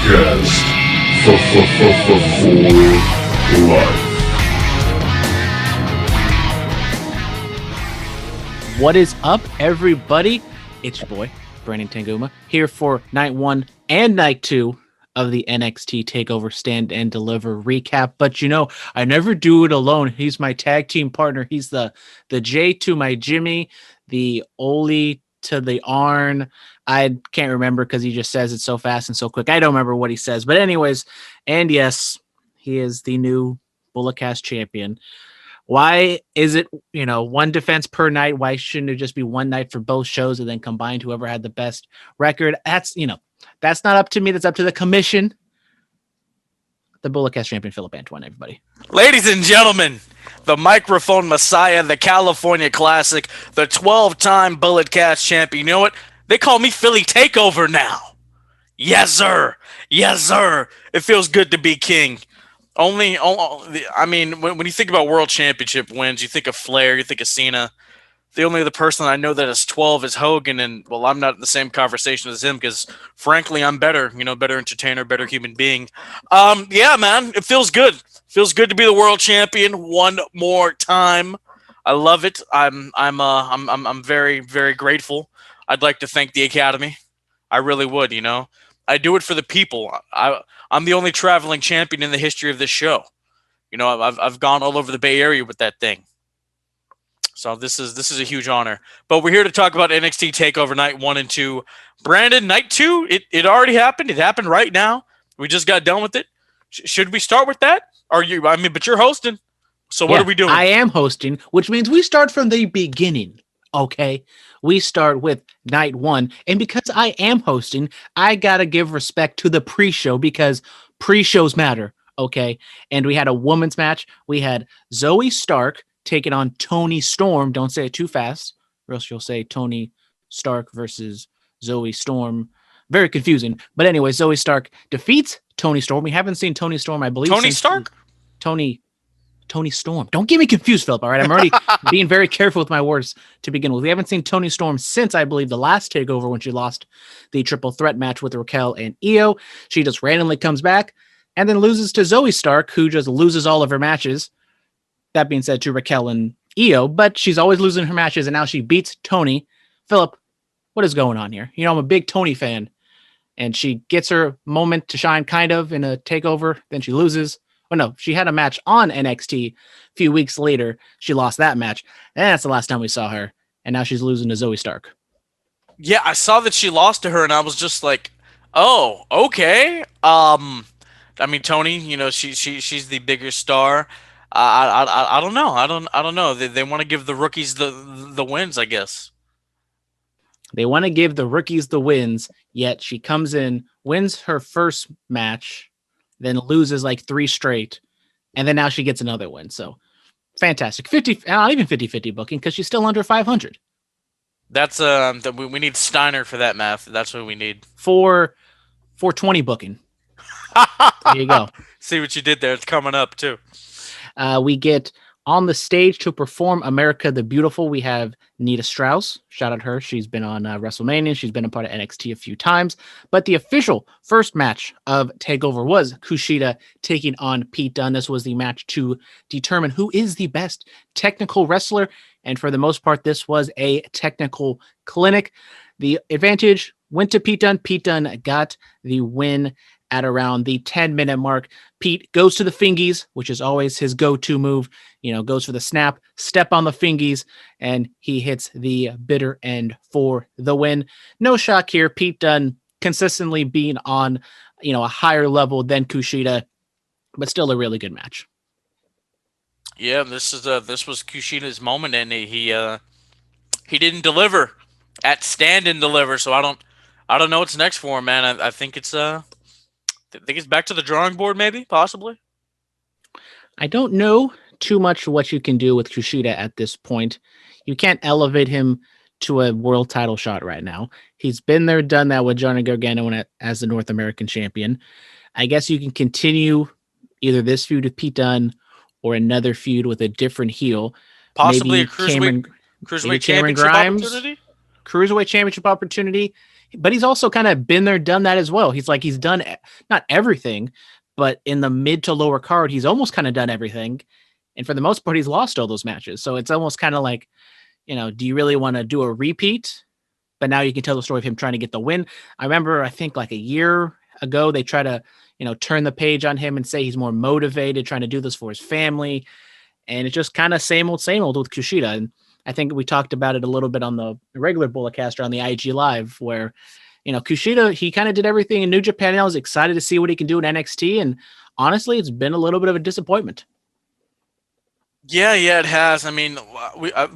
Podcast for life. What is up, everybody? It's your boy, Brandon Tanguma, here for night 1 and night 2 of the NXT Takeover Stand and Deliver recap. But you know, I never do it alone. He's my tag team partner. He's the J to my Jimmy, the Oli to the Arn. I can't remember because he just says it so fast and so quick. I don't remember what he says. But anyways, and yes, he is the new Bulletcast champion. Why is it, one defense per night? Why shouldn't it just be one night for both shows and then combined whoever had the best record? That's not up to me. That's up to the commission. The Bulletcast champion, Phillip Antoine, everybody. Ladies and gentlemen, the microphone messiah, the California classic, the 12-time Bulletcast champion. You know what? They call me Philly Takeover now. Yes, sir. Yes, sir. It feels good to be king. When you think about world championship wins, you think of Flair, you think of Cena. The only other person I know that is 12 is Hogan, and, well, I'm not in the same conversation as him because, frankly, I'm better, better entertainer, better human being. Yeah, man, it feels good. Feels good to be the world champion one more time. I love it. I'm very, very grateful. I'd like to thank the Academy. I really would, I do it for the people. I'm the only traveling champion in the history of this show. I've gone all over the Bay Area with that thing. So this is a huge honor. But we're here to talk about NXT Takeover Night 1 and 2. Brandon, Night 2, it already happened. It happened right now. We just got done with it. Should we start with that? But you're hosting. So what are we doing? I am hosting, which means we start from the beginning. Okay, we start with night 1. And because I am hosting, I got to give respect to the pre-show because pre-shows matter. Okay, and we had a women's match. We had Zoe Stark taking on Toni Storm. Don't say it too fast, or else you'll say Toni Stark versus Zoe Storm. Very confusing. But anyway, Zoe Stark defeats Toni Storm. We haven't seen Toni Storm, I believe. Toni Stark? Toni Storm. Don't get me confused, Phillip. All right, I'm already being very careful with my words to begin with. We haven't seen Toni Storm since, I believe, the last takeover when she lost the triple threat match with Raquel and Io. She just randomly comes back and then loses to Zoe Stark, who just loses all of her matches. That being said, to Raquel and Io, but she's always losing her matches, and now she beats Toni. Phillip, what is going on here? I'm a big Toni fan, and she gets her moment to shine kind of in a takeover, then she loses. Oh, no, she had a match on NXT a few weeks later. She lost that match, and that's the last time we saw her, and now she's losing to Zoe Stark. Yeah, I saw that she lost to her, and I was just like, oh, okay. Toni, she's the bigger star. I don't know. I don't know. They want to give the rookies the wins, I guess. They want to give the rookies the wins, yet she comes in, wins her first match, then loses like 3 straight, and then now she gets another win. So fantastic. 50, not even 50-50 booking because she's still under 500. That's we need Steiner for that math. That's what we need. 420 booking. There you go. See what you did there. It's coming up too. We get on the stage to perform America the Beautiful. We have Nita Strauss. Shout out her. She's been on WrestleMania. She's been a part of NXT a few times. But the official first match of TakeOver was Kushida taking on Pete Dunne. This was the match to determine who is the best technical wrestler. And for the most part, this was a technical clinic. The advantage went to Pete Dunne. Pete Dunne got the win at around the 10-minute mark. Pete goes to the fingies, which is always his go-to move, goes for the snap, step on the fingies, and he hits the bitter end for the win. No shock here. Pete Dunne consistently being on, a higher level than Kushida, but still a really good match. Yeah, this was Kushida's moment, and he didn't deliver at stand and deliver, so I don't know what's next for him, man. I think it's back to the drawing board, maybe, possibly. I don't know too much what you can do with Kushida at this point. You can't elevate him to a world title shot right now. He's been there, done that with Johnny Gargano as the North American champion. I guess you can continue either this feud with Pete Dunne or another feud with a different heel. Possibly maybe a cruiserweight championship opportunity? Cruiserweight championship opportunity. but he's also kind of been there, done that as well. He's done not everything, but in the mid to lower card, he's almost kind of done everything. And for the most part, he's lost all those matches. So it's almost kind of like, do you really want to do a repeat? But now you can tell the story of him trying to get the win. I remember, I think like a year ago, they try to, turn the page on him and say he's more motivated, trying to do this for his family. And it's just kind of same old with Kushida. And I think we talked about it a little bit on the regular Bulletcaster on the IG Live, where, Kushida, he kind of did everything in New Japan. I was excited to see what he can do in NXT. And honestly, it's been a little bit of a disappointment. Yeah, it has. I mean,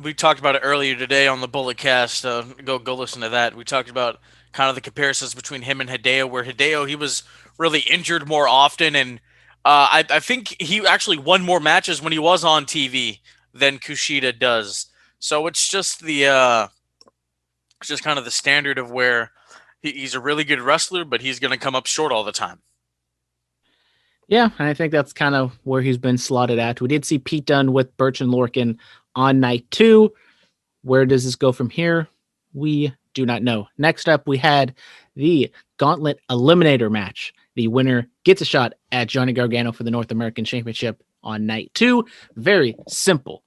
we talked about it earlier today on the Bulletcast. Go listen to that. We talked about kind of the comparisons between him and Hideo, where Hideo, he was really injured more often, and I think he actually won more matches when he was on TV than Kushida does. So it's just just kind of the standard of where he's a really good wrestler, but he's going to come up short all the time. Yeah, I think that's kind of where he's been slotted at. We did see Pete Dunne with Birch and Lorcan on night 2. Where does this go from here? We do not know. Next up, we had the Gauntlet Eliminator match. The winner gets a shot at Johnny Gargano for the North American Championship on night 2. Very simple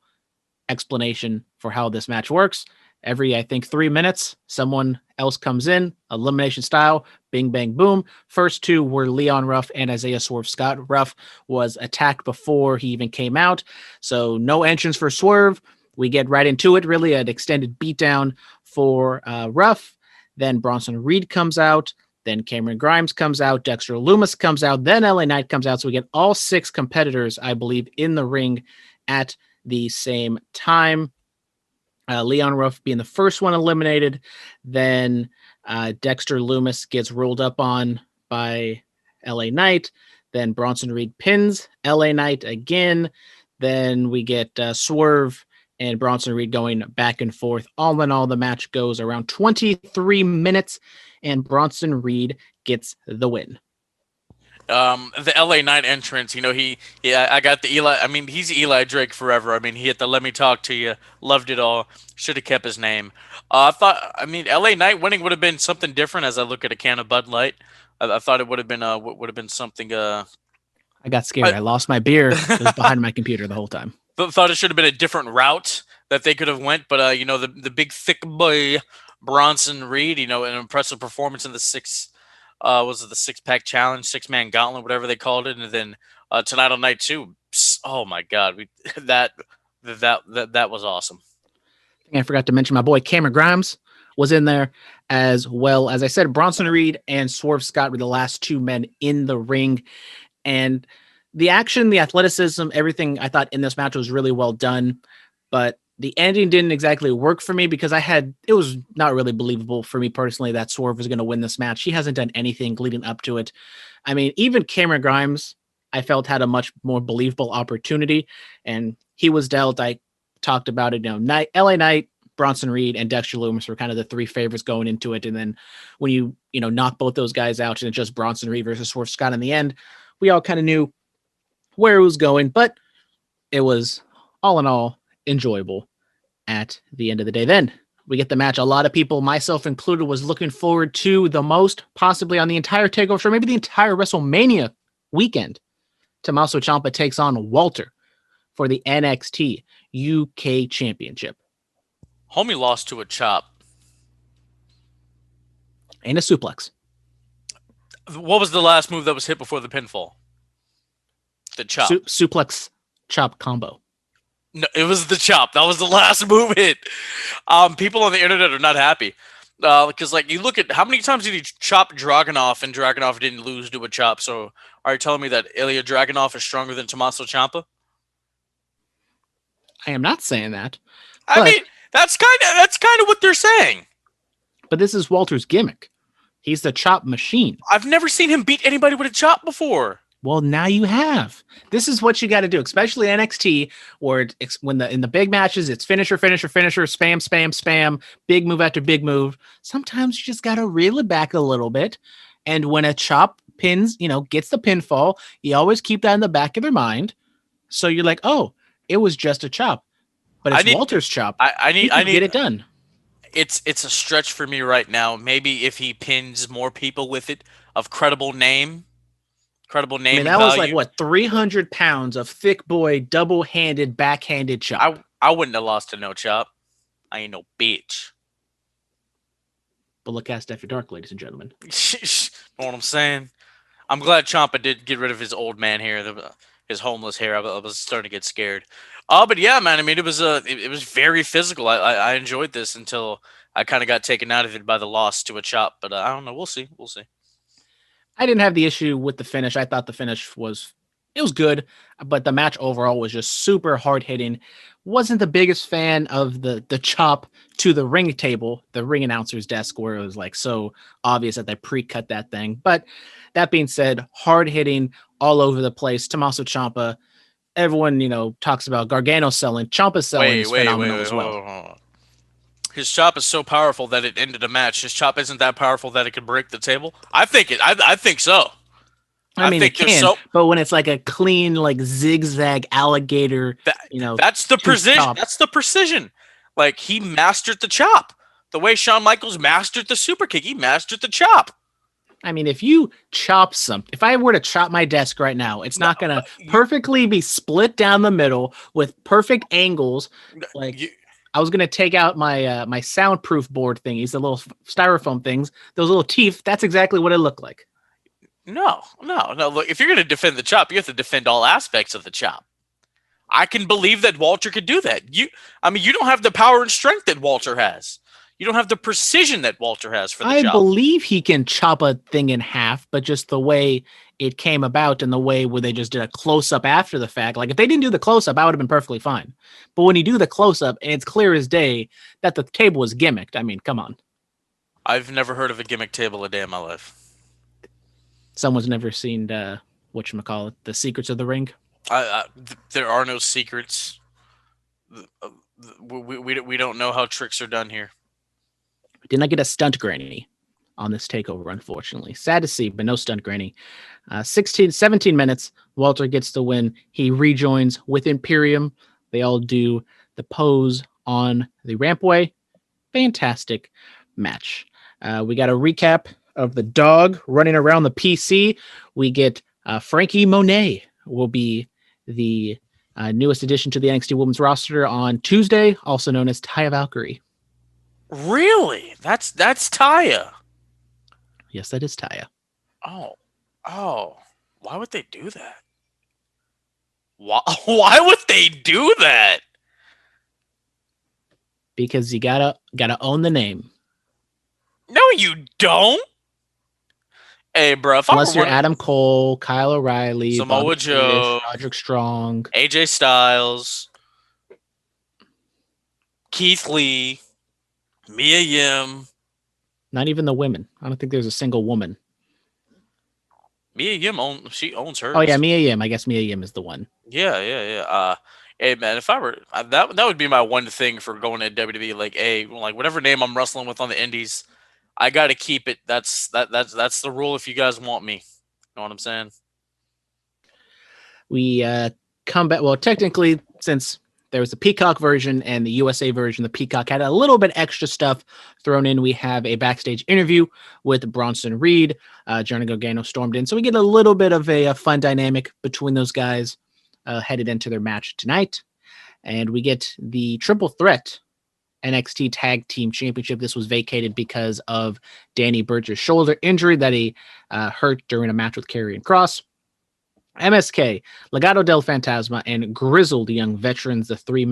explanation for how this match works. Every, I think, 3 minutes, someone else comes in, elimination style, bing, bang, boom. First 2 were Leon Ruff and Isaiah Swerve Scott. Ruff was attacked before he even came out, so no entrance for Swerve. We get right into it, really an extended beatdown for Ruff. Then Bronson Reed comes out. Then Cameron Grimes comes out. Dexter Lumis comes out. Then LA Knight comes out. So we get all 6 competitors, I believe, in the ring at the same time. Leon Ruff being the first one eliminated. Then Dexter Lumis gets rolled up on by LA Knight. Then Bronson Reed pins LA Knight again. Then we get Swerve and Bronson Reed going back and forth. All in all, the match goes around 23 minutes, and Bronson Reed gets the win. The LA Knight entrance, I got the Eli. I mean, he's Eli Drake forever. I mean, he hit the "Let me talk to you," loved it all. Should have kept his name. LA Knight winning would have been something different. As I look at a can of Bud Light, I thought it would have been something. I got scared. I lost my beer. It was behind my computer the whole time. Thought it should have been a different route that they could have went, but the big thick boy Bronson Reed, an impressive performance in the 6-pack challenge, 6-man gauntlet, whatever they called it, and then tonight on night 2, oh my God, that was awesome. I forgot to mention my boy Cameron Grimes was in there as well. As I said, Bronson Reed and Swerve Scott were the last 2 men in the ring, and the action, the athleticism, everything I thought in this match was really well done, but the ending didn't exactly work for me because it was not really believable for me personally that Swerve was going to win this match. He hasn't done anything leading up to it. I mean, even Cameron Grimes, I felt had a much more believable opportunity, and he was dealt. I talked about it, LA Knight, Bronson Reed, and Dexter Lumis were kind of the 3 favorites going into it. And then when you knock both those guys out and it's just Bronson Reed versus Swerve Scott in the end, we all kind of knew where it was going, but it was all in all enjoyable at the end of the day. Then we get the match a lot of people, myself included, was looking forward to the most, possibly on the entire TakeOver show, maybe the entire WrestleMania weekend. Tommaso Ciampa takes on Walter for the NXT UK Championship. Homie lost to a chop. And a suplex. What was the last move that was hit before the pinfall? The chop. Suplex chop combo. No, it was the chop. That was the last move hit. People on the internet are not happy. Because, you look at how many times did he chop Dragunov, and Dragunov didn't lose to a chop. So, are you telling me that Ilya Dragunov is stronger than Tommaso Ciampa? I am not saying that. I mean, that's kind of what they're saying. But this is Walter's gimmick. He's the chop machine. I've never seen him beat anybody with a chop before. Well, now you have. This is what you got to do, especially NXT, where in the big matches, it's finisher, spam, spam, spam, big move after big move. Sometimes you just got to reel it back a little bit. And when a chop pins, gets the pinfall, you always keep that in the back of their mind. So you're like, oh, it was just a chop, but it's Walter's chop. I need get it done. it's a stretch for me right now. Maybe if he pins more people with it of credible I mean, name and that was like value. what 300 pounds of thick boy double-handed backhanded chop. I wouldn't have lost to no chop. I ain't no bitch. But look past after dark, ladies and gentlemen. Know what I'm saying? I'm glad Ciampa did get rid of his old man hair, his homeless hair. I was starting to get scared. But yeah, man. I mean, it was very physical. I enjoyed this until I kind of got taken out of it by the loss to a chop. But I don't know. We'll see. We'll see. I didn't have the issue with the finish. I thought the finish was good, but the match overall was just super hard hitting. Wasn't the biggest fan of the chop to the ring table, the ring announcer's desk, where it was like so obvious that they pre-cut that thing. But that being said, hard hitting all over the place. Tommaso Ciampa, everyone talks about Gargano selling. Ciampa selling is phenomenal as well. Hold on. His chop is so powerful that it ended a match. His chop isn't that powerful that it could break the table. I think it. I think so. I mean, think it can, but when it's like a clean, like zigzag alligator, that's the precision. chop. That's the precision. Like he mastered the chop. The way Shawn Michaels mastered the super kick, he mastered the chop. I mean, if you chop something, if I were to chop my desk right now, it's not going to perfectly be split down the middle with perfect angles. Like I was going to take out my my soundproof board thingies, the little styrofoam things, those little teeth. That's exactly what it looked like. No. Look, if you're going to defend the chop, you have to defend all aspects of the chop. I can believe that Walter could do that. You don't have the power and strength that Walter has. You don't have the precision that Walter has for the chop. I believe he can chop a thing in half, but just the way it came about and the way where they just did a close-up after the fact. Like, if they didn't do the close-up, I would have been perfectly fine. But when you do the close-up, and it's clear as day that the table was gimmicked. I mean, come on. I've never heard of a gimmick table a day in my life. Someone's never seen, whatchamacallit, The Secrets of the Ring? There are no secrets. We don't know how tricks are done here. Did not get a stunt granny on this takeover, unfortunately. Sad to see, but no stunt granny. 17 minutes. Walter gets the win. He rejoins with Imperium. They all do the pose on the rampway. Fantastic match. We got a recap of the dog running around the PC. We get Frankie Monet will be the newest addition to the NXT Women's roster on Tuesday, also known as Taya Valkyrie. Really? That's Taya. Yes, that is Taya. Oh. Why would they do that? Why would they do that? Because you gotta own the name. No, you don't. Hey, bro. Unless you're Adam Cole, Kyle O'Reilly, Samoa Joe, Roderick Strong, AJ Styles, Keith Lee, Mia Yim. Not even the women. I don't think there's a single woman. Mia Yim owns hers. Oh yeah, Mia Yim. I guess Mia Yim is the one. Yeah. Hey man, if I were that would be my one thing for going to WWE. Like whatever name I'm wrestling with on the Indies, I got to keep it. That's the rule. If you guys want me, you know what I'm saying. We come back. Well, technically, since there was the Peacock version and the USA version, the Peacock had a little bit extra stuff thrown in. We have a backstage interview with Bronson Reed. Johnny Gargano stormed in. So we get a little bit of a fun dynamic between those guys headed into their match tonight. And we get the triple threat NXT Tag Team Championship. This was vacated because of Danny Burch's shoulder injury that he hurt during a match with Karrion Kross. MSK, Legado del Fantasma, and Grizzled Young Veterans, the three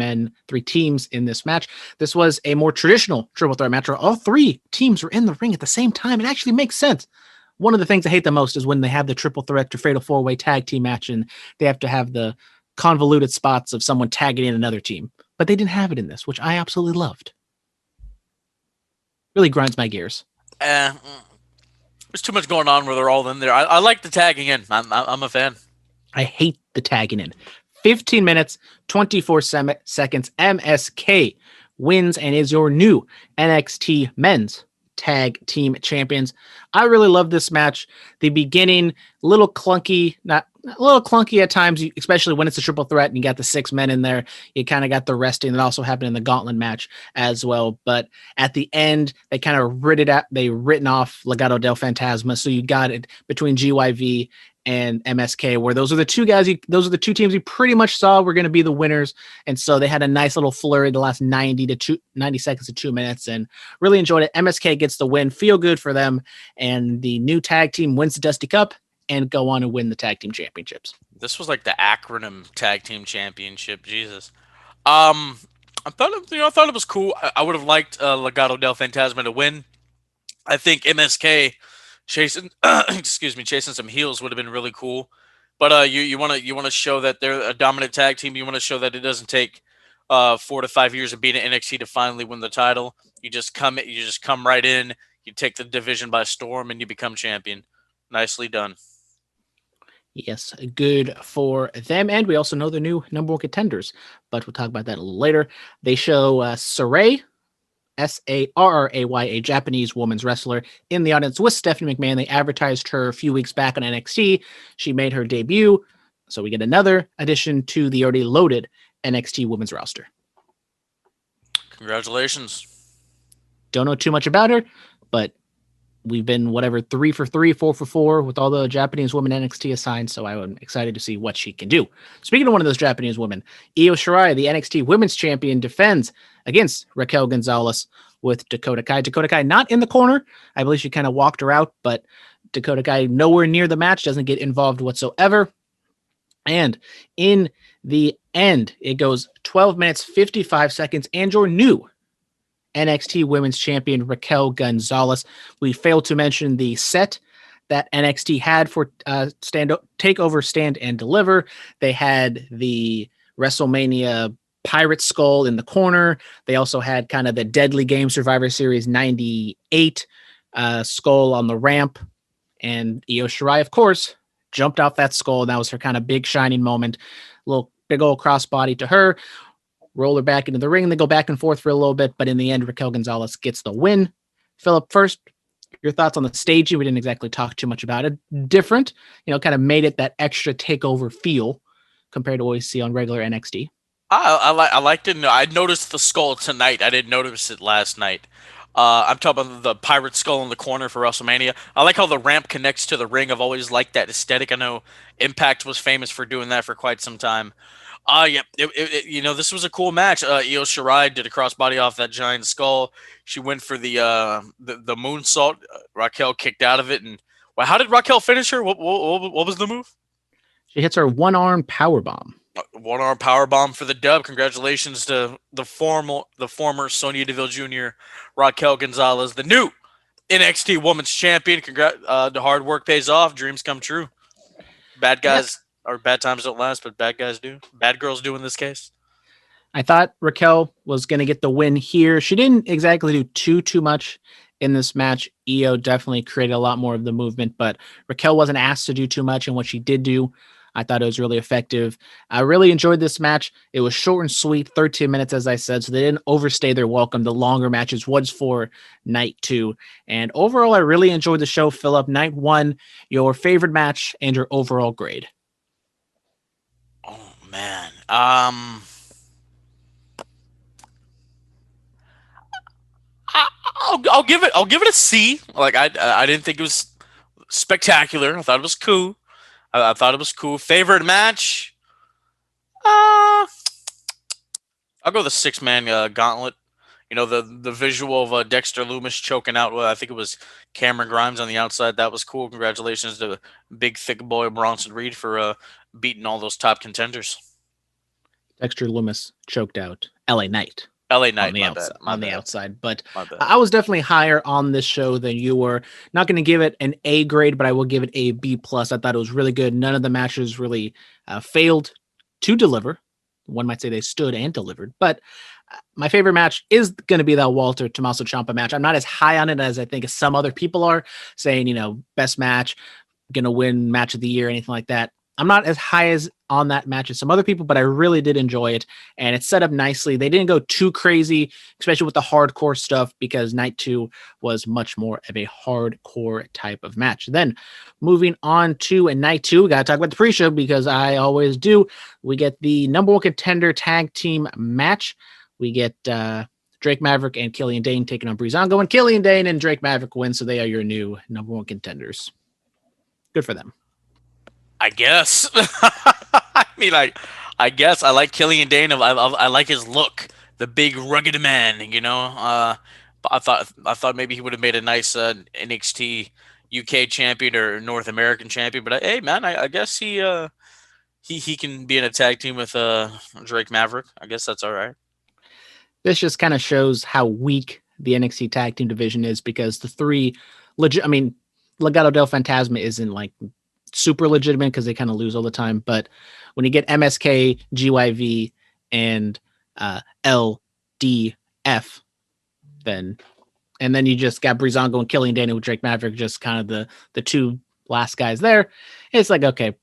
teams in this match. This was a more traditional triple threat match where all three teams were in the ring at the same time. It actually makes sense. One of the things I hate the most is when they have the triple threat or fatal four-way tag team match and they have to have the convoluted spots of someone tagging in another team. But they didn't have it in this, which I absolutely loved. Really grinds my gears. There's too much going on where they're all in there. I like the tagging in. I'm a fan. I hate the tagging in. 15 minutes, 24 seconds. MSK wins and is your new NXT Men's Tag Team Champions. I really love this match. The beginning, little clunky, not little clunky at times, especially when it's a triple threat and you got the 6 men in there. You kind of got the resting that also happened in the gauntlet match as well. But at the end, they kind of written off Legado del Fantasma. So you got it between GYV and MSK, where those are the two teams you pretty much saw were going to be the winners. And so they had a nice little flurry the last 90 seconds to 2 minutes, and really enjoyed it. MSK gets the win. Feel good for them. And the new tag team wins the Dusty Cup and go on and win the tag team championships. This was like the acronym tag team championship. Jesus. I thought it was cool. I would have liked Legado del Fantasma to win. I think MSK chasing, chasing some heels would have been really cool. But you want to show that they're a dominant tag team. You want to show that it doesn't take 4 to 5 years of being at NXT to finally win the title. You just come right in. You take the division by storm, and you become champion. Nicely done. Yes, good for them. And we also know the new number 1 contenders, but we'll talk about that a little later. They show Saray, Sarray, a Japanese women's wrestler, in the audience with Stephanie McMahon. They advertised her a few weeks back on NXT. She made her debut. So we get another addition to the already loaded NXT women's roster. Congratulations. Don't know too much about her, but we've been 3 for 3, 4 for 4 with all the Japanese women NXT assigned, so I'm excited to see what she can do. Speaking of one of those Japanese women, Io Shirai, the NXT Women's Champion, defends against Raquel Gonzalez with Dakota Kai. Dakota Kai not in the corner. I believe she kind of walked her out, but Dakota Kai nowhere near the match, doesn't get involved whatsoever. And in the end, it goes 12 minutes, 55 seconds, and your new NXT Women's Champion Raquel Gonzalez. We failed to mention the set that NXT had for Takeover Stand and Deliver. They had the WrestleMania Pirate Skull in the corner. They also had kind of the Deadly Game Survivor Series 98 skull on the ramp. And Io Shirai, of course, jumped off that skull. And that was her kind of big shining moment. Little big old crossbody to her. Roll her back into the ring. They go back and forth for a little bit, but in the end, Raquel Gonzalez gets the win. Phillip, first, your thoughts on the staging? We didn't exactly talk too much about it. Different, kind of made it that extra takeover feel compared to what we see on regular NXT. I liked it. I noticed the skull tonight. I didn't notice it last night. I'm talking about the pirate skull in the corner for WrestleMania. I like how the ramp connects to the ring. I've always liked that aesthetic. I know Impact was famous for doing that for quite some time. This was a cool match. Io Shirai did a crossbody off that giant skull. She went for the moonsault. Raquel kicked out of it, and how did Raquel finish her? What was the move? She hits her one-arm powerbomb. One-arm powerbomb for the dub. Congratulations to the former Sonya Deville Jr. Raquel Gonzalez, the new NXT Women's Champion. The hard work pays off. Dreams come true. Bad guys. Or bad times don't last, but bad guys do. Bad girls do in this case. I thought Raquel was going to get the win here. She didn't exactly do too much in this match. Io definitely created a lot more of the movement, but Raquel wasn't asked to do too much, and what she did do, I thought it was really effective. I really enjoyed this match. It was short and sweet, 13 minutes, as I said, so they didn't overstay their welcome. The longer matches was for night 2. And overall, I really enjoyed the show, Phillip. Night 1, your favorite match and your overall grade. Oh man, I'll give it a C. Like I didn't think it was spectacular. I thought it was cool. I thought it was cool. Favorite match? I'll go the 6-man gauntlet. The visual of Dexter Lumis choking out. I think it was Cameron Grimes on the outside. That was cool. Congratulations to big thick boy Bronson Reed for beating all those top contenders. Dexter Lumis choked out LA Knight. LA Knight on the outside. But I was definitely higher on this show than you were. Not going to give it an A grade, but I will give it a B+. I thought it was really good. None of the matches really failed to deliver. One might say they stood and delivered. But my favorite match is going to be that Walter Tommaso Ciampa match. I'm not as high on it as I think some other people are saying, best match, going to win match of the year, anything like that. I'm not as high as on that match as some other people, but I really did enjoy it. And it's set up nicely. They didn't go too crazy, especially with the hardcore stuff, because night 2 was much more of a hardcore type of match. Then moving on to a night 2, we got to talk about the pre-show because I always do. We get the number 1 contender tag team match. We get Drake Maverick and Killian Dane taking on Breezango, and Killian Dane and Drake Maverick win, so they are your new number 1 contenders. Good for them. I guess. I mean, I guess I like Killian Dane. I like his look, the big rugged man. But I thought maybe he would have made a nice NXT UK champion or North American champion. But hey, man, I guess he can be in a tag team with Drake Maverick. I guess that's all right. This just kind of shows how weak the NXT tag team division is because the 3 legit. I mean, Legado del Fantasma isn't like super legitimate because they kind of lose all the time. But when you get MSK, GYV, and LDF, then you just got Breezango and Killian Dane with Drake Maverick, just kind of the 2 last guys there. It's like, okay,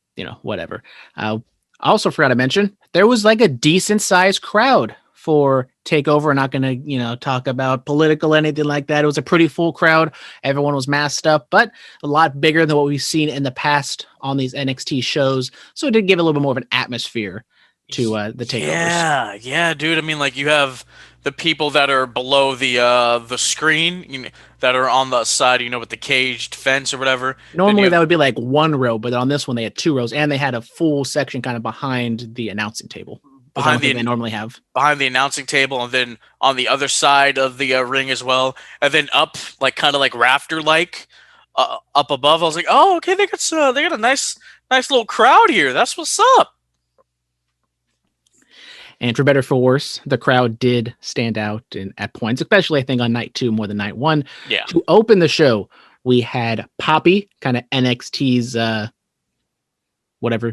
whatever. I also forgot to mention there was like a decent sized crowd for Takeover. We're not going to, talk about political anything like that. It was a pretty full crowd. Everyone was masked up, but a lot bigger than what we've seen in the past on these NXT shows. So it did give a little bit more of an atmosphere to the takeovers. Yeah, dude. I mean, like you have the people that are below the screen, that are on the side, with the caged fence or whatever. Normally that would be like 1 row, but on this one they had 2 rows, and they had a full section kind of behind the announcing table. They normally have behind the announcing table, and then on the other side of the ring as well, and then up like kind of like rafter up above. I was like, oh, okay, they got a nice little crowd here. That's what's up. And for better or for worse, the crowd did stand out at points, especially I think on night 2 more than night 1. Yeah. To open the show, we had Poppy, kind of NXT's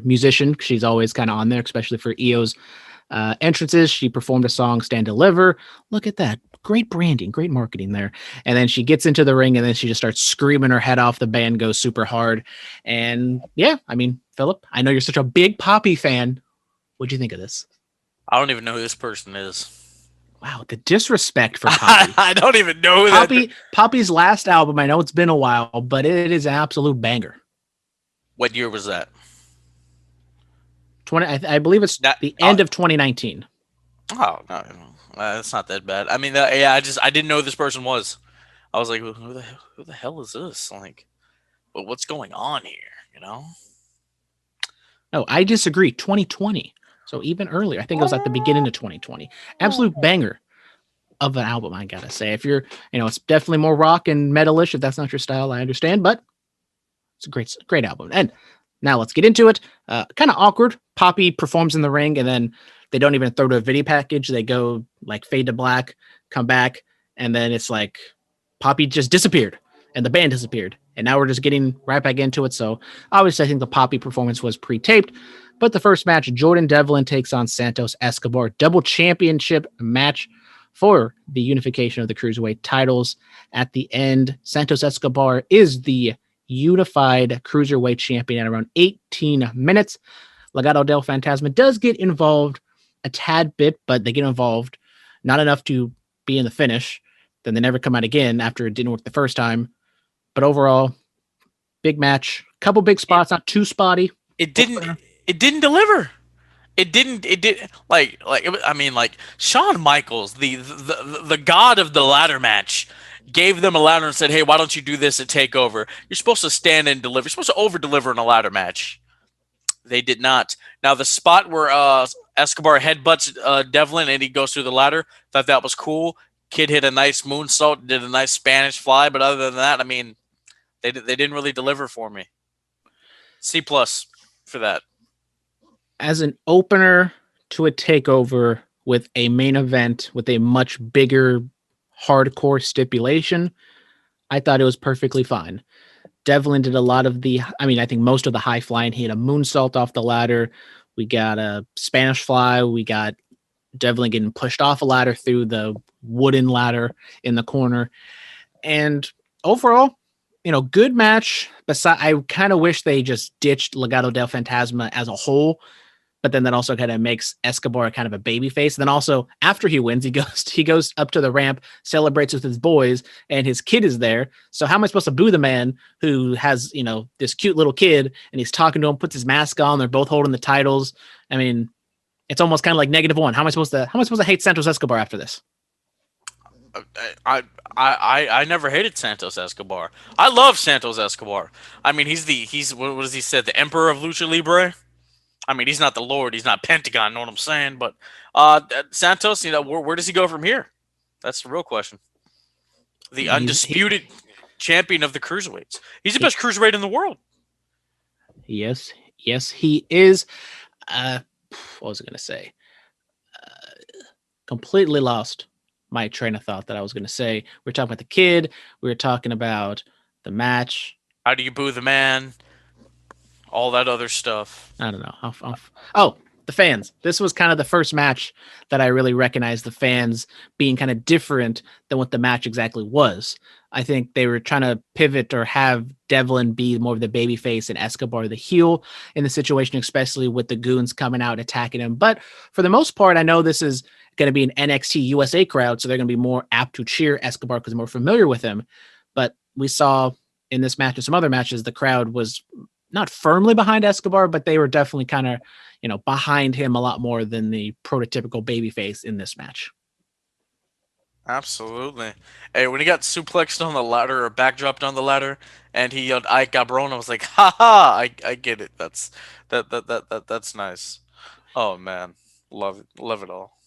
musician. She's always kind of on there, especially for EO's entrances. She performed a song, Stand Deliver. Look at that. Great branding, great marketing there. And then she gets into the ring and then she just starts screaming her head off. The band goes super hard. And yeah, I mean, Phillip, I know you're such a big Poppy fan. What'd you think of this? I don't even know who this person is. Wow, the disrespect for Poppy. I don't even know who Poppy's last album, I know it's been a while, but it is an absolute banger. What year was that? I believe it's the end of 2019. Oh, no, that's not that bad. I mean, I didn't know who this person was. I was like, who the hell is this? Like, what's going on here? Oh, I disagree. 2020. So even earlier, I think it was at the beginning of 2020. Absolute banger of an album, I gotta say. If you're, it's definitely more rock and metalish. If that's not your style, I understand, but it's a great album. And now let's get into it. Kind of awkward. Poppy performs in the ring, and then they don't even throw to a video package. They go like fade to black, come back, and then it's like Poppy just disappeared, and the band disappeared. And now we're just getting right back into it. So obviously, I think the Poppy performance was pre-taped. But the first match, Jordan Devlin takes on Santos Escobar, double championship match for the unification of the Cruiserweight titles. At the end, Santos Escobar is the unified Cruiserweight champion at around 18 minutes. Legado del Fantasma does get involved a tad bit, but they get involved not enough to be in the finish. Then they never come out again after it didn't work the first time. But overall, big match, couple big spots, not too spotty. It didn't deliver. It did like Shawn Michaels, the god of the ladder match, gave them a ladder and said, hey, why don't you do this at TakeOver? You're supposed to stand and deliver. You're supposed to over deliver in a ladder match. They did not. Now the spot where Escobar headbutts Devlin and he goes through the ladder, thought that was cool. Kid hit a nice moonsault, did a nice Spanish fly, but other than that, I mean, they didn't really deliver for me. C+ for that. As an opener to a takeover with a main event with a much bigger hardcore stipulation, I thought it was perfectly fine. Devlin did a lot of I think most of the high flying. He had a moonsault off the ladder. We got a Spanish fly. We got Devlin getting pushed off a ladder through the wooden ladder in the corner. And overall, good match. Besides, I kind of wish they just ditched Legado del Fantasma as a whole, but then that also kind of makes Escobar kind of a baby face. And then also after he wins, he goes up to the ramp, celebrates with his boys, and his kid is there. So how am I supposed to boo the man who has this cute little kid, and he's talking to him, puts his mask on, they're both holding the titles. I mean, it's almost kind of like -1. How am I supposed to hate Santos Escobar after this? I never hated Santos Escobar. I love Santos Escobar. I mean, he's what does he say? The Emperor of Lucha Libre. I mean, he's not the Lord. He's not Pentagon. Know what I'm saying? But Santos, where does he go from here? That's the real question. The undisputed champion of the cruiserweights. He's the best cruiserweight in the world. Yes, he is. What was I going to say? Completely lost my train of thought that I was going to say. We were talking about the kid. We were talking about the match. How do you boo the man? All that other stuff. I don't know. Oh, the fans. This was kind of the first match that I really recognized the fans being kind of different than what the match exactly was. I think they were trying to pivot or have Devlin be more of the baby face and Escobar the heel in the situation, especially with the goons coming out attacking him. But for the most part, I know this is going to be an NXT USA crowd, so they're going to be more apt to cheer Escobar because they're more familiar with him. But we saw in this match and some other matches, the crowd was not firmly behind Escobar, but they were definitely kind of, behind him a lot more than the prototypical babyface in this match. Absolutely. Hey, when he got suplexed on the ladder or backdropped on the ladder, and he yelled "I cabrón," I was like, "Ha ha! I get it. That's nice." Oh man, love it all.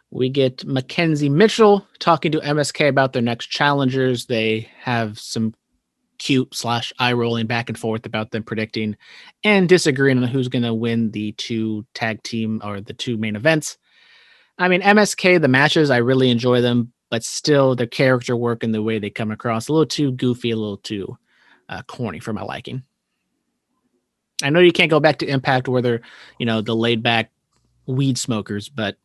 We get Mackenzie Mitchell talking to MSK about their next challengers. They have some cute / eye rolling back and forth about them predicting and disagreeing on who's going to win the two tag team or the two main events. I mean, MSK, the matches, I really enjoy them, but still the character work and the way they come across a little too goofy, a little too corny for my liking. I know you can't go back to Impact where they're, the laid back weed smokers, but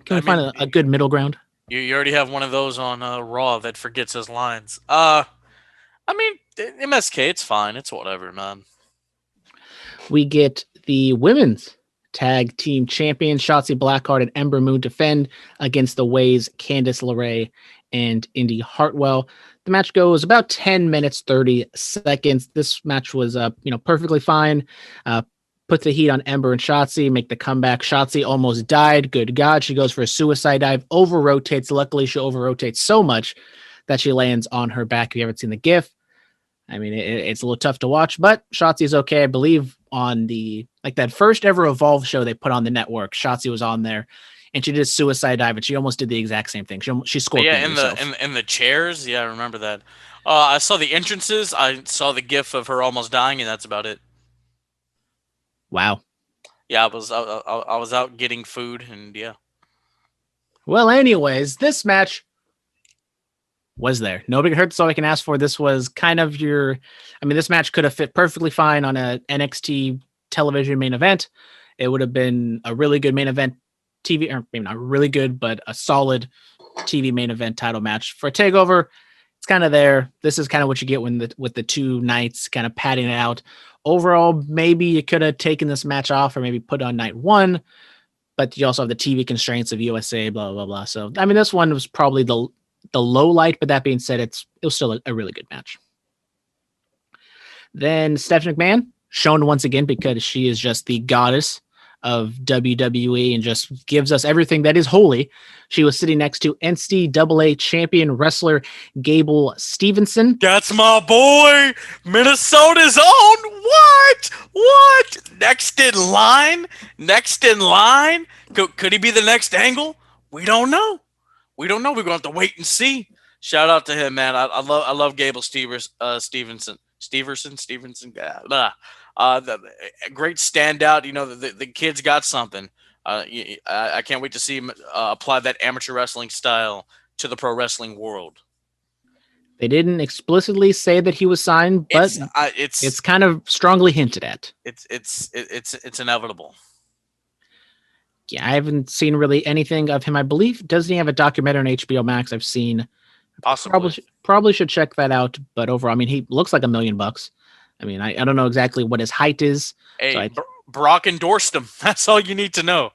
can we find a good middle ground? You already have one of those on Raw that forgets his lines. I mean, MSK, it's fine. It's whatever, man. We get the women's tag team champion, Shotzi Blackheart and Ember Moon, defend against the Ways, Candice LeRae and Indy Hartwell. The match goes about 10 minutes, 30 seconds. This match was, perfectly fine. Put the heat on Ember and Shotzi, make the comeback. Shotzi almost died. Good God. She goes for a suicide dive, over-rotates. Luckily, she over-rotates so much that she lands on her back. If you haven't seen the GIF, I mean, it's a little tough to watch, but Shotzi's okay. I believe on that first ever Evolve show they put on the network, Shotzi was on there, and she did a suicide dive, and she almost did the exact same thing. She scored. Yeah, in the chairs. Yeah, I remember that. I saw the entrances. I saw the GIF of her almost dying, and that's about it. Wow. Yeah, I was out getting food, and yeah. Well, anyways, this match was there. Nobody heard, so I can ask for. This was kind of this match could have fit perfectly fine on a NXT television main event. It would have been a really good main event TV, or maybe not really good, but a solid TV main event title match for Takeover. It's kind of there. This is kind of what you get with the two nights kind of padding it out. Overall, maybe you could have taken this match off or maybe put on night one, but you also have the TV constraints of USA, blah, blah, blah. So, I mean, this one was probably the low light, but that being said, it was still a really good match. Then Stephanie McMahon, shown once again because she is just the goddess of WWE and just gives us everything that is holy. She was sitting next to NCAA champion wrestler Gable Stevenson. That's my boy, Minnesota's own. What? Next in line? Could he be the next Angle? We don't know. We're going to have to wait and see. Shout out to him, man. I love Gable Stevenson. The great standout. The kid's got something. I can't wait to see him apply that amateur wrestling style to the pro wrestling world. They didn't explicitly say that he was signed, but it's kind of strongly hinted at. It's inevitable. Yeah, I haven't seen really anything of him. I believe, doesn't he have a documentary on HBO Max? I've seen Possibly. Probably should check that out. But overall, I mean, he looks like $1 million. I mean, I don't know exactly what his height is, so Hey, Brock endorsed him. That's all you need to know.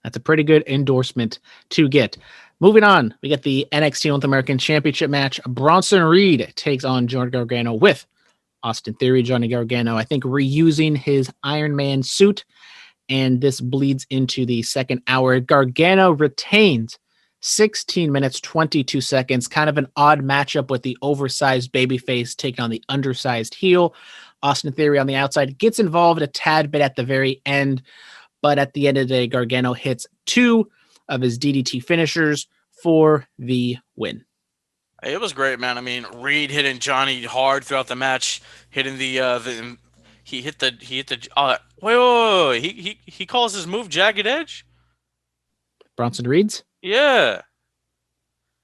that's a pretty good endorsement to get. Moving on, we get the NXT North American Championship match. Bronson Reed takes on Johnny Gargano with Austin Theory. Johnny Gargano, I think, reusing his Iron Man suit, and this bleeds into the second hour. Gargano retains 16 minutes, 22 seconds. Kind of an odd matchup with the oversized babyface taking on the undersized heel. Austin Theory on the outside gets involved a tad bit at the very end, but at the end of the day, Gargano hits 2 of his DDT finishers for the win. It was great, man. I mean, Reed hitting Johnny hard throughout the match, hitting the he hit the wait. He calls his move Jagged Edge. Bronson Reed's? Yeah.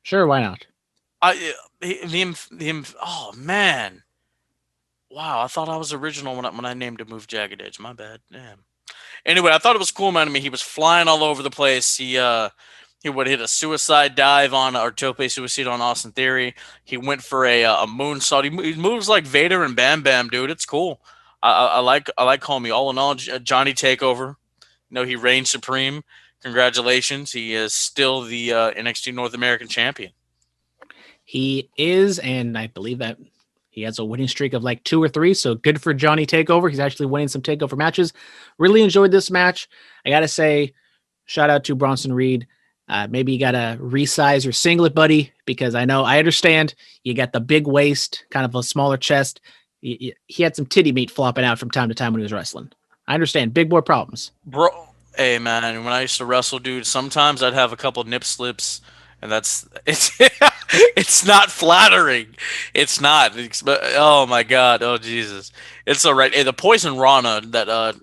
Sure, why not? Oh man. Wow, I thought I was original when I named a move Jagged Edge. My bad. Damn. Anyway, I thought it was cool, man. I mean, he was flying all over the place. He would hit a suicide dive on or tope suicide on Austin Theory. He went for a moonsault. He moves like Vader and Bam Bam, dude. It's cool. I like calling me all in all Johnny Takeover. You know, he reigns supreme. Congratulations. He is still the NXT North American champion. He is, and I believe that he has a winning streak of like 2 or 3, so good for Johnny Takeover. He's actually winning some Takeover matches. Really enjoyed this match. I got to say, shout out to Bronson Reed. Maybe you got to resize your singlet, buddy, because I understand you got the big waist, kind of a smaller chest. He had some titty meat flopping out from time to time when he was wrestling. I understand. Big boy problems. Bro, hey, man, when I used to wrestle, dude, sometimes I'd have a couple nip slips, and it's not flattering. It's not. Oh my god. Oh Jesus. It's all right. Hey, the poison Rana that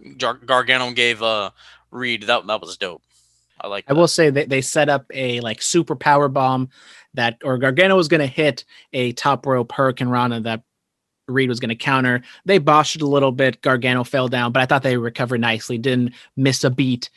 Gargano gave Reed, that was dope. I like that. I will say that they set up a like super power bomb or Gargano was going to hit a top rope Hurricane Rana that Reed was going to counter. They botched it a little bit. Gargano fell down, but I thought they recovered nicely. Didn't miss a beat.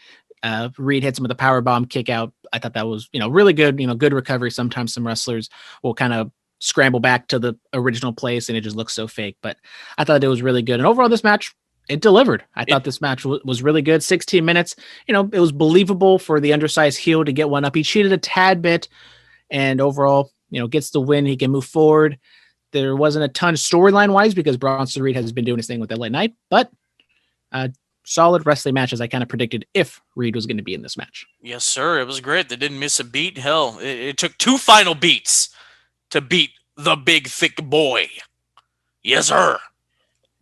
Reed hits him with a power bomb kick out. I thought that was, really good, good recovery. Sometimes some wrestlers will kind of scramble back to the original place and it just looks so fake, but I thought it was really good. And overall, this match, it delivered. I thought this match was really good. 16 minutes, it was believable for the undersized heel to get one up. He cheated a tad bit and overall, gets the win. He can move forward. There wasn't a ton storyline wise because Bronson Reed has been doing his thing with LA Knight, but solid wrestling match as I kind of predicted if Reed was going to be in this match. Yes, sir. It was great. They didn't miss a beat. Hell, it took 2 final beats to beat the big thick boy. Yes, sir.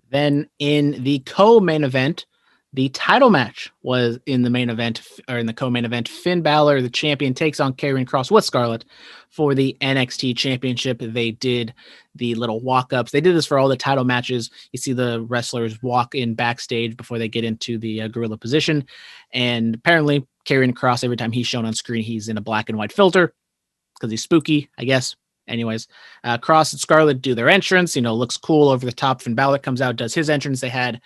Then in the co-main event, the title match was in the main event, or in the co-main event. Finn Balor, the champion, takes on Karrion Kross with Scarlett for the NXT Championship. They did the little walk-ups. They did this for all the title matches. You see the wrestlers walk in backstage before they get into the gorilla position. And apparently, Karrion Kross, every time he's shown on screen, he's in a black and white filter because he's spooky, I guess. Anyways, Kross and Scarlett do their entrance. Looks cool over the top. Finn Balor comes out, does his entrance. They had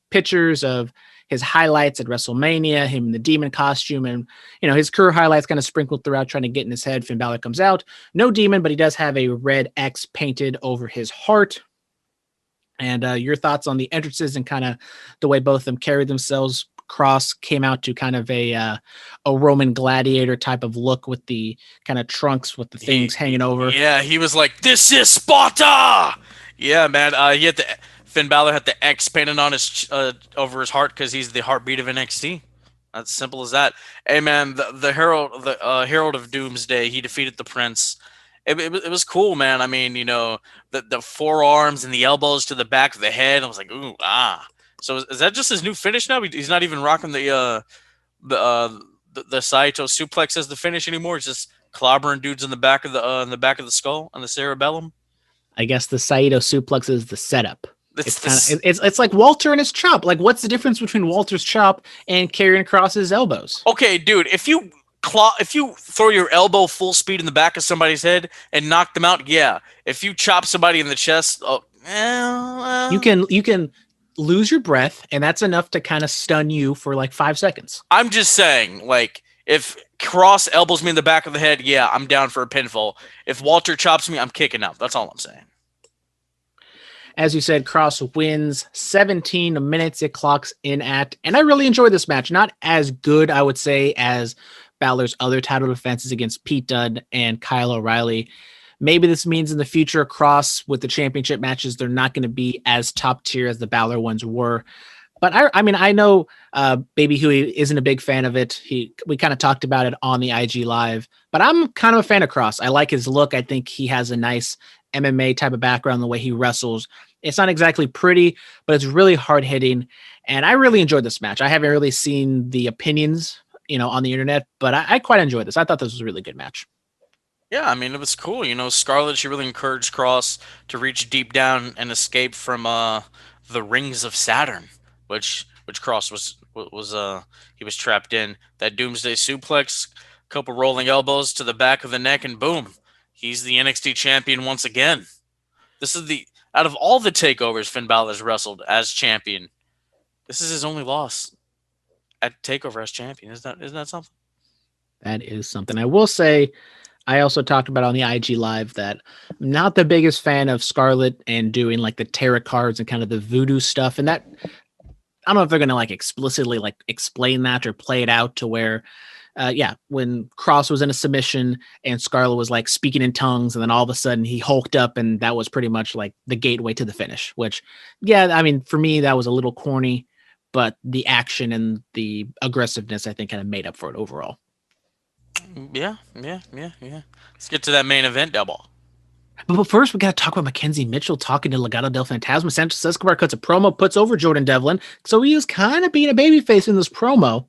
pictures of his highlights at WrestleMania, him in the demon costume, and his career highlights kind of sprinkled throughout, trying to get in his head. Finn Balor comes out, no demon, but he does have a red X painted over his heart. And your thoughts on the entrances and kind of the way both of them carried themselves. Kross came out to kind of a Roman gladiator type of look with the kind of trunks with the things hanging over. Yeah, he was like, "This is Sparta." Yeah, man. Finn Balor had the X painted on his over his heart because he's the heartbeat of NXT. That's simple as that. Hey, man, the Herald of Doomsday. He defeated the Prince. It was cool, man. I mean, the forearms and the elbows to the back of the head. I was like, ooh, ah. So is that just his new finish now? He's not even rocking the Saito suplex as the finish anymore. It's just clobbering dudes in the back of the skull and the cerebellum. I guess the Saito suplex is the setup. It's like Walter and his chop. Like, what's the difference between Walter's chop and Karrion Kross's elbows? Okay, dude, if you throw your elbow full speed in the back of somebody's head and knock them out, yeah. If you chop somebody in the chest, you can lose your breath, and that's enough to kind of stun you for like 5 seconds. I'm just saying, like, if Cross elbows me in the back of the head, yeah, I'm down for a pinfall. If Walter chops me, I'm kicking out. That's all I'm saying. As you said, Cross wins 17 minutes it clocks in at. And I really enjoyed this match. Not as good, I would say, as Balor's other title defenses against Pete Dunne and Kyle O'Reilly. Maybe this means in the future, Cross with the championship matches, they're not going to be as top tier as the Balor ones were. But I mean, I know Baby Huey isn't a big fan of it. We kind of talked about it on the IG Live, but I'm kind of a fan of Cross. I like his look. I think he has a nice MMA type of background, the way he wrestles. It's not exactly pretty, but it's really hard hitting. And I really enjoyed this match. I haven't really seen the opinions, on the internet, but I quite enjoyed this. I thought this was a really good match. Yeah, I mean, it was cool. Scarlett, she really encouraged Cross to reach deep down and escape from the rings of Saturn, which Cross was he was trapped in. That Doomsday suplex, couple rolling elbows to the back of the neck, and boom, he's the NXT champion once again. This is the out of all the takeovers Finn Balor's wrestled as champion, this is his only loss at Takeover as champion. Isn't that something? That is something. I will say, I also talked about on the IG Live that I'm not the biggest fan of Scarlett and doing like the tarot cards and kind of the voodoo stuff. And that, I don't know if they're going to like explicitly like explain that or play it out to where, when Cross was in a submission and Scarlett was like speaking in tongues, and then all of a sudden he hulked up, and that was pretty much like the gateway to the finish, which, yeah, I mean, for me, that was a little corny, but the action and the aggressiveness, I think, kind of made up for it overall. Yeah. Let's get to that main event double. But first, we got to talk about Mackenzie Mitchell talking to Legado del Fantasma. Santos Escobar cuts a promo, puts over Jordan Devlin. So he was kind of being a babyface in this promo.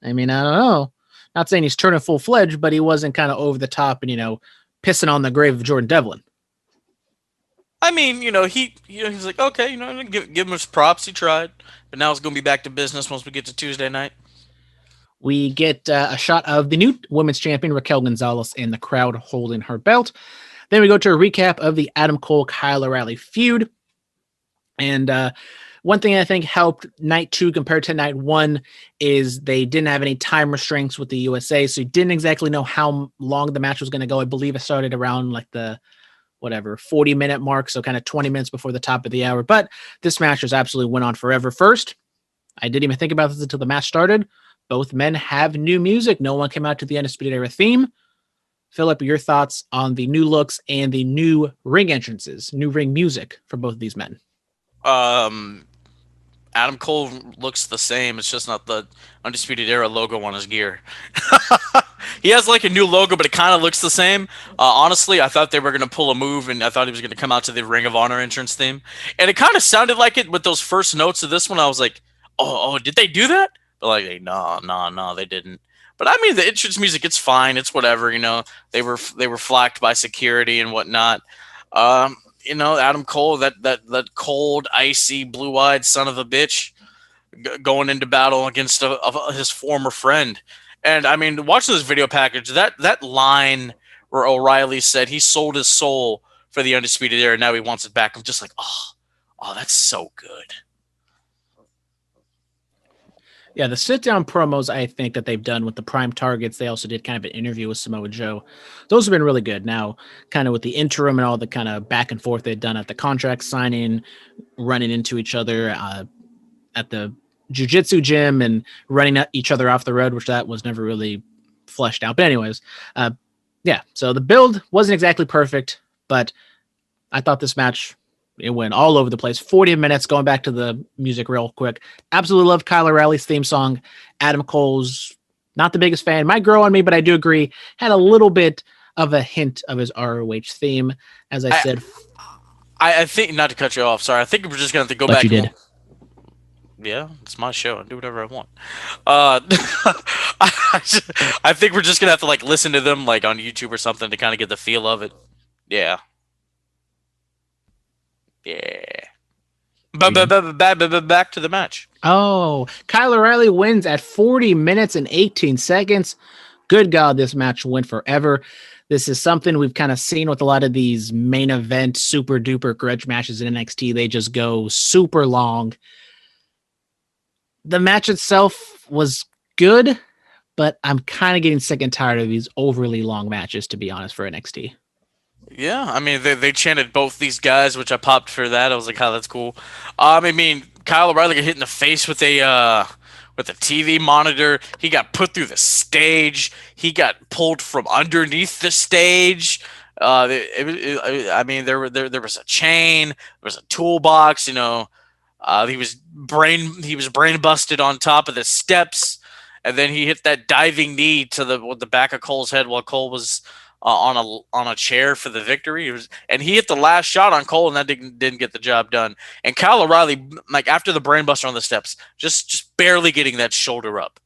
I mean, I don't know. Not saying he's turning full fledged, but he wasn't kind of over the top and, pissing on the grave of Jordan Devlin. I mean, he's like, okay, give him his props. He tried, but now it's gonna be back to business once we get to Tuesday night. We get a shot of the new women's champion, Raquel Gonzalez, in the crowd holding her belt. Then we go to a recap of the Adam Cole Kyle O'Reilly feud. And one thing I think helped night 2 compared to night 1 is they didn't have any time restraints with the USA. So you didn't exactly know how long the match was going to go. I believe it started around like the 40-minute mark. So kind of 20 minutes before the top of the hour. But this match just absolutely went on forever. First, I didn't even think about this until the match started. Both men have new music. No one came out to the Undisputed Era theme. Phillip, your thoughts on the new looks and the new ring entrances, new ring music for both of these men? Adam Cole looks the same. It's just not the Undisputed Era logo on his gear. He has like a new logo, but it kind of looks the same. Honestly, I thought they were going to pull a move, and I thought he was going to come out to the Ring of Honor entrance theme. And it kind of sounded like it with those first notes of this one. I was like, oh, did they do that? But like, no, they didn't. But I mean, the entrance music, it's fine. It's whatever, They were flacked by security and whatnot. Adam Cole, that cold, icy, blue-eyed son of a bitch, going into battle against his former friend. And I mean, watching this video package, that line where O'Reilly said he sold his soul for the Undisputed Era, now he wants it back. I'm just like, oh, that's so good. Yeah, the sit-down promos, I think, that they've done with the Prime Targets, they also did kind of an interview with Samoa Joe. Those have been really good. Now, kind of with the interim and all the kind of back and forth they've done at the contract signing, running into each other at the jiu-jitsu gym and running at each other off the road, which that was never really fleshed out. But anyways, so the build wasn't exactly perfect, but I thought this match, it went all over the place. 40 minutes, going back to the music real quick. Absolutely loved Kyle O'Reilly's theme song. Adam Cole's not the biggest fan. Might grow on me, but I do agree. Had a little bit of a hint of his ROH theme, as I said. I think, not to cut you off, sorry. I think we're just going to have to go back. You did. Yeah, it's my show. I do whatever I want. I think we're just going to have to like listen to them like on YouTube or something to kind of get the feel of it. Yeah. Back to the match. Oh, Kyle O'Reilly wins at 40 minutes and 18 seconds. Good God, this match went forever. This is something we've kind of seen with a lot of these main event super duper grudge matches in NXT. They just go super long. The match itself was good, but I'm kind of getting sick and tired of these overly long matches, to be honest, for NXT. Yeah, I mean they chanted both these guys, which I popped for that. I was like, "Oh, that's cool." I mean, Kyle O'Reilly got hit in the face with a TV monitor. He got put through the stage. He got pulled from underneath the stage. I mean, there was a chain. There was a toolbox. He was brain busted on top of the steps, and then he hit that diving knee to the back of Cole's head while Cole was on a chair for the victory. And he hit the last shot on Cole, and that didn't get the job done. And Kyle O'Reilly, like after the brainbuster on the steps, just barely getting that shoulder up.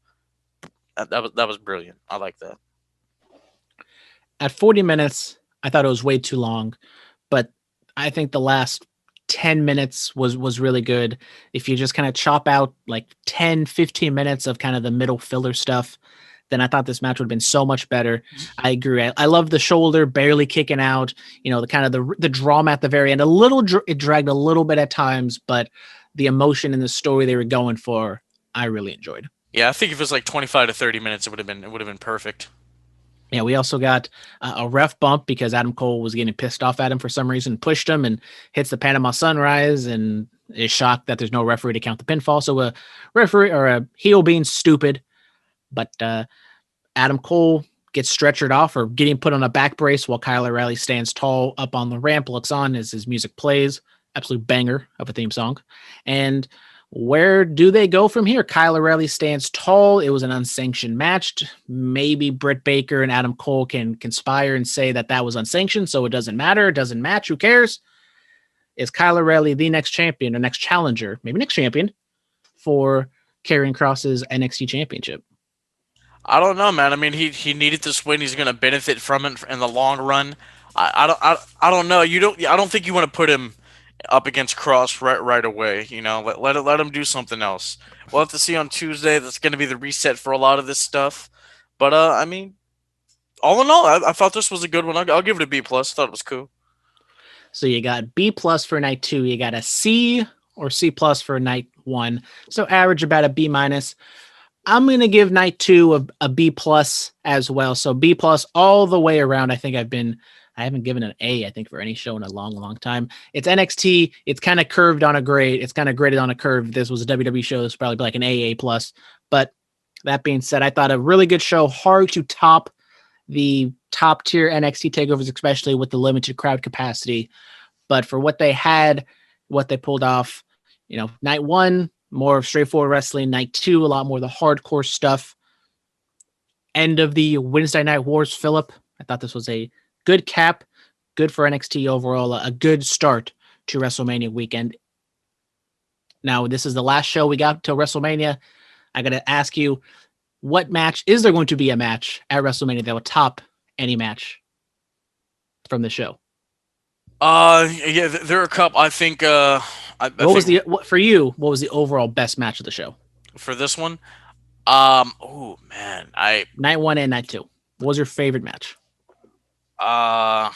That was brilliant. I like that. At 40 minutes, I thought it was way too long, but I think the last 10 minutes was really good. If you just kind of chop out like 10, 15 minutes of kind of the middle filler stuff, then I thought this match would have been so much better. I agree. I love the shoulder barely kicking out, the kind of the drama at the very end. It dragged a little bit at times, but the emotion and the story they were going for, I really enjoyed. Yeah, I think if it was like 25 to 30 minutes, it would have been perfect. Yeah, we also got a ref bump because Adam Cole was getting pissed off at him for some reason, pushed him and hits the Panama Sunrise and is shocked that there's no referee to count the pinfall. So a referee or a heel being stupid, but Adam Cole gets stretchered off or getting put on a back brace while Kyle O'Reilly stands tall up on the ramp, looks on as his music plays. Absolute banger of a theme song. And where do they go from here? Kyle O'Reilly stands tall. It was an unsanctioned match. Maybe Britt Baker and Adam Cole can conspire and say that was unsanctioned, so it doesn't matter. It doesn't match. Who cares? Is Kyle O'Reilly the next champion or next challenger, maybe next champion for Karrion Kross's NXT championship? I don't know, man. I mean, he needed this win. He's going to benefit from it in the long run. I don't know. I don't think you want to put him up against Cross right away. Let him do something else. We'll have to see on Tuesday. That's going to be the reset for a lot of this stuff. But I mean, all in all, I thought this was a good one. I'll give it a B plus. Thought it was cool. So you got B plus for night 2. You got a C or C plus for night 1. So average about a B minus. I'm going to give night 2 a B plus as well. So B plus all the way around. I haven't given an A, I think, for any show in a long, long time. It's NXT. It's kind of curved on a grade. It's kind of graded on a curve. If this was a WWE show, this would probably be like an AA plus. But that being said, I thought a really good show. Hard to top the top tier NXT takeovers, especially with the limited crowd capacity. But for what they had, what they pulled off, night 1, more of straightforward wrestling. Night 2, a lot more of the hardcore stuff. End of the Wednesday Night Wars, Phillip. I thought this was a good cap, good for NXT overall, a good start to WrestleMania weekend. Now, this is the last show we got till WrestleMania. I got to ask you, what match is there going to be a match at WrestleMania that will top any match from the show? Yeah, there are a couple. I think. For you? What was the overall best match of the show for this one? Oh man, night 1 and night 2. What was your favorite match? I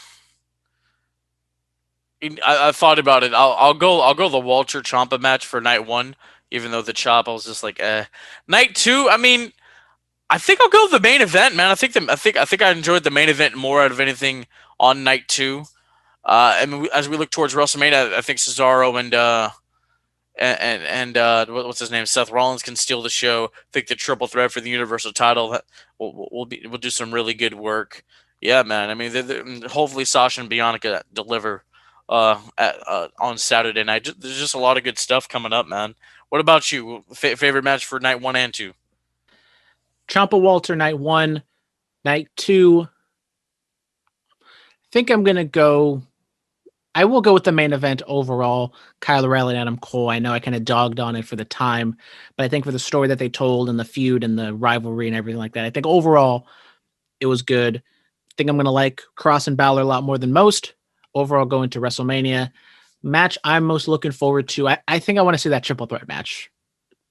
thought about it. I'll go the Walter Ciampa match for night 1, even though the chop I was just like Night 2, I mean, I think I'll go the main event, man. I think I enjoyed the main event more out of anything on night 2. I mean, as we look towards WrestleMania, I think Cesaro and what's his name, Seth Rollins can steal the show. I think the triple threat for the Universal title will do some really good work. Yeah, man. I mean, hopefully Sasha and Bianca deliver on Saturday night. There's just a lot of good stuff coming up, man. What about you? Favorite match for night 1 and 2? Ciampa Walter night 1, night 2. I think I will go with the main event overall. Kyle O'Reilly and Adam Cole. I know I kind of dogged on it for the time, but I think for the story that they told and the feud and the rivalry and everything like that, I think overall it was good. I think I'm going to like Cross and Balor a lot more than most. Overall, going to WrestleMania. Match I'm most looking forward to. I think I want to see that triple threat match.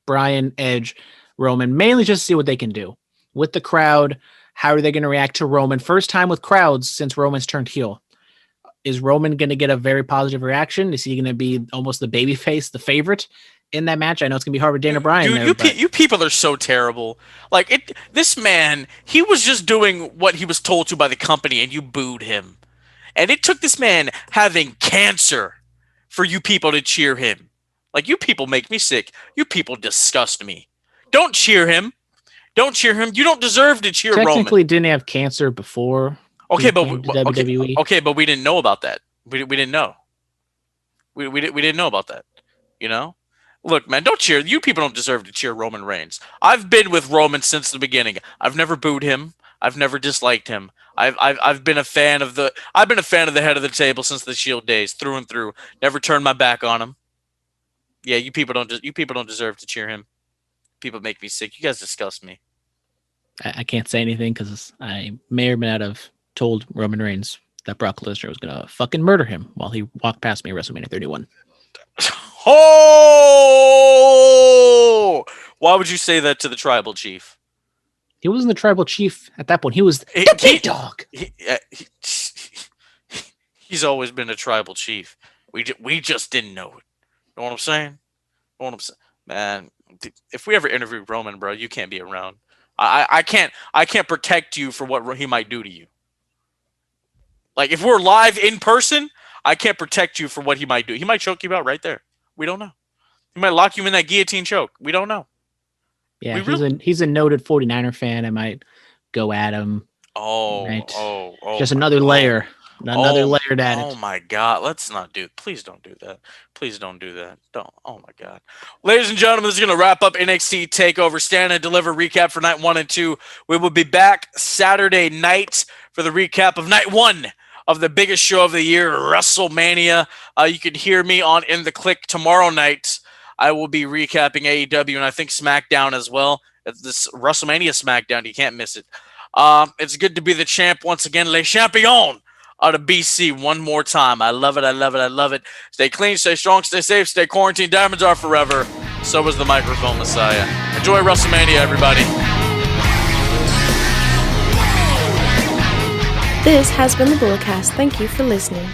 Bryan, Edge, Roman, mainly just to see what they can do with the crowd. How are they going to react to Roman? First time with crowds since Roman's turned heel. Is Roman going to get a very positive reaction? Is he going to be almost the babyface, the favorite? in that match. I know it's gonna be hard with Dana Bryan Dude, there, but you people are so terrible. Like this man, he was just doing what he was told to by the company, and you booed him. And it took this man having cancer for you people to cheer him. Like, you people make me sick. You people disgust me. Don't cheer him. Don't cheer him. You don't deserve to cheer technically Roman. didn't have cancer before. Okay, he but came to WWE. okay, but we didn't know about that. We didn't know. We didn't know about that. You know? Look, man, don't cheer. You people don't deserve to cheer Roman Reigns. I've been with Roman since the beginning. I've never booed him. I've never disliked him. I've been a fan of the head of the table since the Shield days, through and through. Never turned my back on him. Yeah, you people don't deserve to cheer him. People make me sick. You guys disgust me. I can't say anything because I may or may not have told Roman Reigns that Brock Lesnar was gonna fucking murder him while he walked past me at WrestleMania 31. Oh! Why would you say that to the tribal chief? He wasn't the tribal chief at that point. He was the big dog. He's always been a tribal chief. We just didn't know it. Know what I'm saying? Know what I'm saying? Man, if we ever interview Roman, bro, you can't be around. I can't protect you for what he might do to you. Like, if we're live in person, I can't protect you for what he might do. He might choke you out right there. We don't know. He might lock you in that guillotine choke. We don't know. Yeah, he's a noted 49er fan. I might go at him. Just another layer. Another layer to add. Oh my God. Let's not do. Please don't do that. Please don't do that. Don't. Oh my God. Ladies and gentlemen, this is going to wrap up NXT Takeover Stand and Deliver recap for night 1 and 2. We will be back Saturday night for the recap of night 1 of the biggest show of the year, WrestleMania. You can hear me on In the Click tomorrow night. I will be recapping AEW and I think SmackDown as well. It's this WrestleMania SmackDown. You can't miss it. It's good to be the champ once again. Le Champion out of BC one more time. I love it. I love it. I love it. Stay clean, stay strong, stay safe, stay quarantined. Diamonds are forever. So is the microphone Messiah. Enjoy WrestleMania, everybody. This has been the Bulletcast. Thank you for listening.